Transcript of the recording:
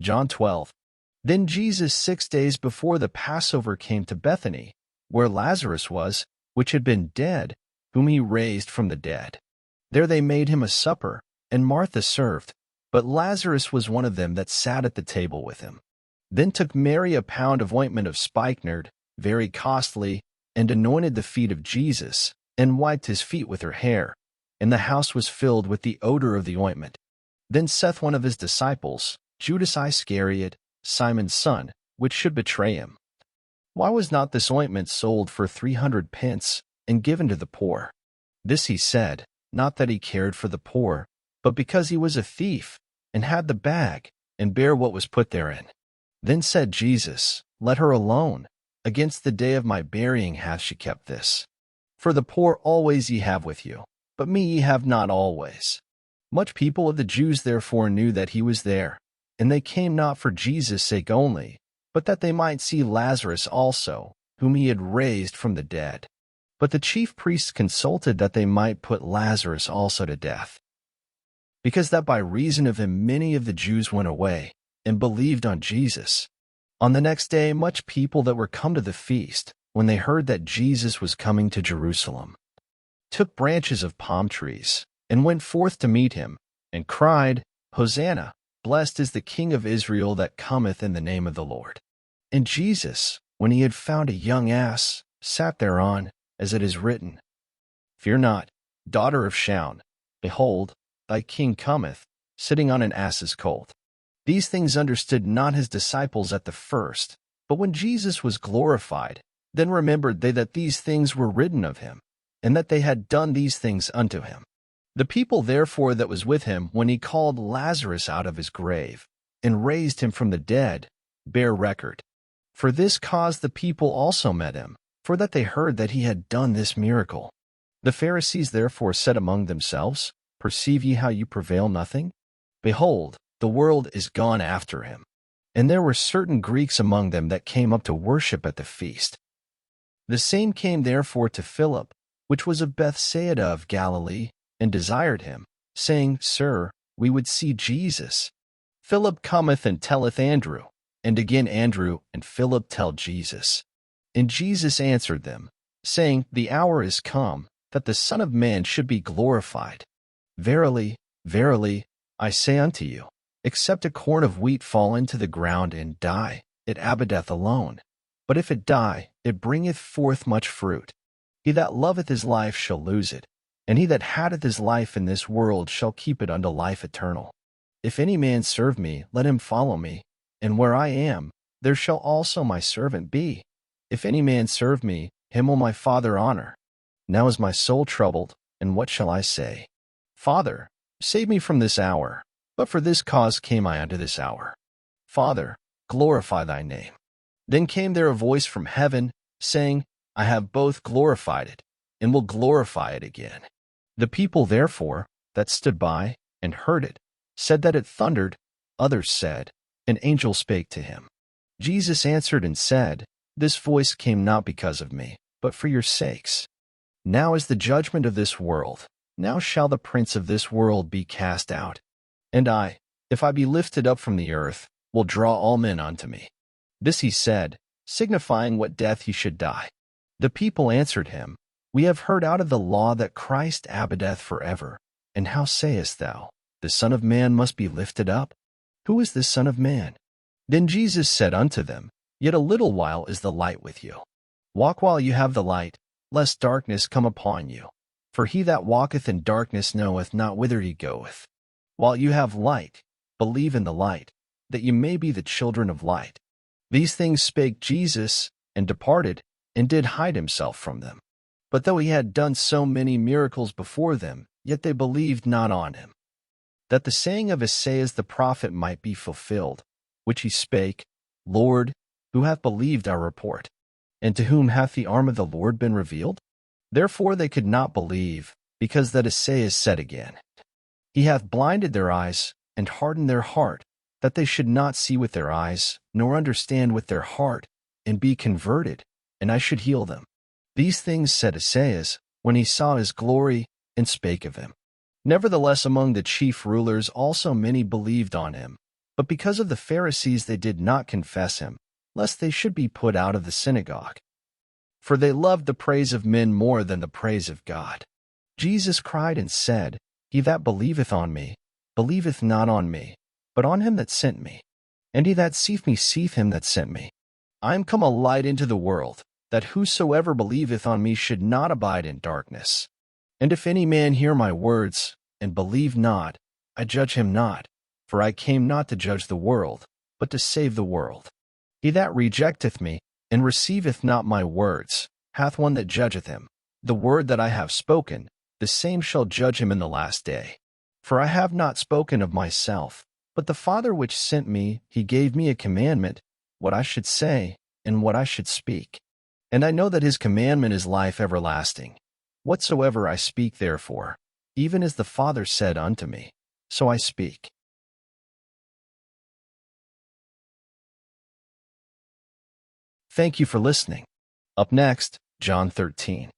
John 12. Then Jesus 6 days before the Passover came to Bethany, where Lazarus was, which had been dead, whom he raised from the dead. There they made him a supper, and Martha served, but Lazarus was one of them that sat at the table with him. Then took Mary a pound of ointment of spikenard, very costly, and anointed the feet of Jesus, and wiped his feet with her hair, and the house was filled with the odor of the ointment. Then saith one of his disciples, Judas Iscariot, Simon's son, which should betray him, why was not this ointment sold for 300 pence, and given to the poor? This he said, not that he cared for the poor, but because he was a thief, and had the bag, and bare what was put therein. Then said Jesus, Let her alone. Against the day of my burying hath she kept this. For the poor always ye have with you, but me ye have not always. Much people of the Jews therefore knew that he was there, and they came not for Jesus' sake only, but that they might see Lazarus also, whom he had raised from the dead. But the chief priests consulted that they might put Lazarus also to death, because that by reason of him many of the Jews went away, and believed on Jesus. On the next day much people that were come to the feast, when they heard that Jesus was coming to Jerusalem, took branches of palm trees, and went forth to meet him, and cried, Hosanna, blessed is the King of Israel that cometh in the name of the Lord. And Jesus, when he had found a young ass, sat thereon, as it is written, Fear not, daughter of Shaun, behold, thy king cometh, sitting on an ass's colt. These things understood not his disciples at the first, but when Jesus was glorified, then remembered they that these things were written of him, and that they had done these things unto him. The people therefore that was with him, when he called Lazarus out of his grave, and raised him from the dead, bear record. For this cause the people also met him, for that they heard that he had done this miracle. The Pharisees therefore said among themselves, Perceive ye how you prevail nothing? Behold, the world is gone after him. And there were certain Greeks among them that came up to worship at the feast. The same came therefore to Philip, which was of Bethsaida of Galilee, and desired him, saying, Sir, we would see Jesus. Philip cometh and telleth Andrew, and again Andrew and Philip tell Jesus. And Jesus answered them, saying, The hour is come, that the Son of Man should be glorified. Verily, verily, I say unto you, except a corn of wheat fall into the ground and die, it abideth alone. But if it die, it bringeth forth much fruit. He that loveth his life shall lose it, and he that hateth his life in this world shall keep it unto life eternal. If any man serve me, let him follow me, and where I am, there shall also my servant be. If any man serve me, him will my Father honor. Now is my soul troubled, and what shall I say? Father, save me from this hour. But for this cause came I unto this hour. Father, glorify thy name. Then came there a voice from heaven, saying, I have both glorified it, and will glorify it again. The people therefore, that stood by, and heard it, said that it thundered. Others said, An angel spake to him. Jesus answered and said, This voice came not because of me, but for your sakes. Now is the judgment of this world. Now shall the prince of this world be cast out. And I, if I be lifted up from the earth, will draw all men unto me. This he said, signifying what death he should die. The people answered him, We have heard out of the law that Christ abideth forever. And how sayest thou, The Son of Man must be lifted up? Who is the Son of Man? Then Jesus said unto them, Yet a little while is the light with you. Walk while you have the light, lest darkness come upon you. For he that walketh in darkness knoweth not whither he goeth. While you have light, believe in the light, that you may be the children of light. These things spake Jesus, and departed, and did hide himself from them. But though he had done so many miracles before them, yet they believed not on him. That the saying of Isaiah the prophet might be fulfilled, which he spake, Lord, who hath believed our report? And to whom hath the arm of the Lord been revealed? Therefore they could not believe, because that Isaiah said again, He hath blinded their eyes, and hardened their heart, that they should not see with their eyes, nor understand with their heart, and be converted, and I should heal them. These things said Isaiah, when he saw his glory, and spake of him. Nevertheless among the chief rulers also many believed on him, But because of the Pharisees they did not confess him, lest they should be put out of the synagogue. For they loved the praise of men more than the praise of God. Jesus cried and said, He that believeth on me, believeth not on me, but on him that sent me. And he that seeth me seeth him that sent me. I am come a light into the world, that whosoever believeth on me should not abide in darkness. And if any man hear my words, and believe not, I judge him not, for I came not to judge the world, but to save the world. He that rejecteth me, and receiveth not my words, hath one that judgeth him. The word that I have spoken, the same shall judge him in the last day. For I have not spoken of myself, but the Father which sent me, he gave me a commandment, what I should say, and what I should speak. And I know that his commandment is life everlasting. Whatsoever I speak therefore, even as the Father said unto me, so I speak. Thank you for listening. Up next, John 13.